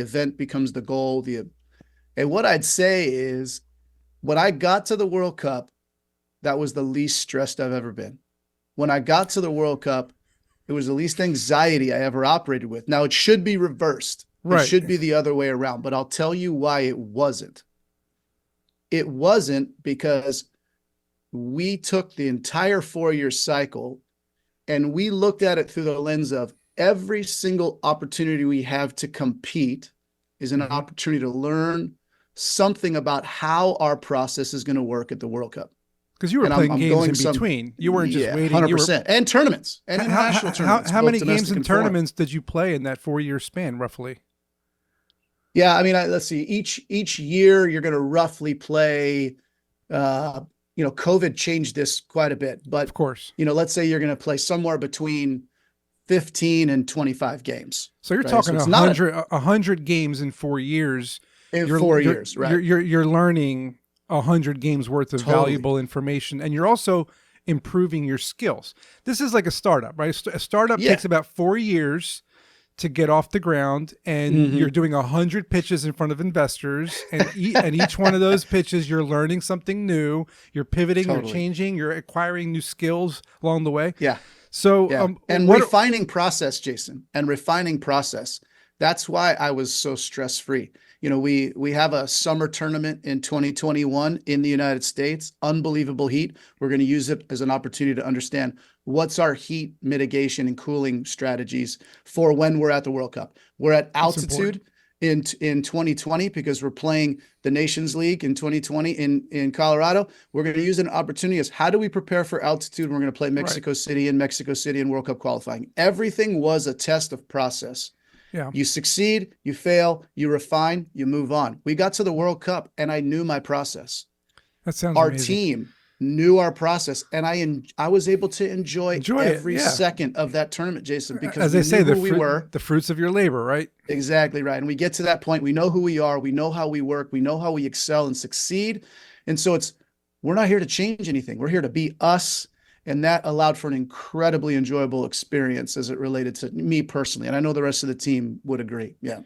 event becomes the goal. And what I'd say is when I got to the World Cup, that was the least stressed I've ever been. When I got to the World Cup, it was the least anxiety I ever operated with. Now it should be reversed. It Right. should be the other way around, but I'll tell you why it wasn't. It wasn't because we took the entire 4-year cycle and we looked at it through the lens of every single opportunity we have to compete is an opportunity to learn something about how our process is going to work at the World Cup. Because you were And playing I'm games going in some, between. You weren't just yeah, waiting. You were 100%. And tournaments and international tournaments, how both many games domestic and and foreign. tournaments did you play in that 4-year span, roughly? Yeah, I mean, let's see. Each year you're going to roughly play. COVID changed this quite a bit, Of but course. let's say you're going to play somewhere between 15 and 25 games. So you're Right, so talking it's not 100 games in 4 years. in You're 4 years, right? you're learning 100 games worth of Totally. valuable information, and you're also improving your skills. This is like a startup, right? A startup Yeah. takes about 4 years to get off the ground, and Mm-hmm. you're doing 100 pitches in front of investors, and each one of those pitches you're learning something new, you're pivoting, you're Totally. changing, you're acquiring new skills along the way. Yeah. So Yeah. And refining process, Jason, and refining process. That's why I was so stress-free. We have a summer tournament in 2021 in the United States, unbelievable heat. We're going to use it as an opportunity to understand what's our heat mitigation and cooling strategies for when we're at the World Cup. We're at That's important. altitude in 2020 because we're playing the Nations League in 2020 in Colorado. We're going to use an opportunity as how do we prepare for altitude? We're going to play Right. Mexico City in World Cup qualifying. Everything was a test of process. Yeah. You succeed, you fail, you refine, you move on. We got to the World Cup and I knew my process. That sounds Our amazing. team knew our process, and I was able to enjoy Enjoy it. every Yeah. second of that tournament, Jason, because As we they say, knew who we were. the fruits of your labor, right? Exactly right. And we get to that point, we know who we are, we know how we work, we know how we excel and succeed. And so we're not here to change anything. We're here to be us. And that allowed for an incredibly enjoyable experience as it related to me personally. And I know the rest of the team would agree. Yeah.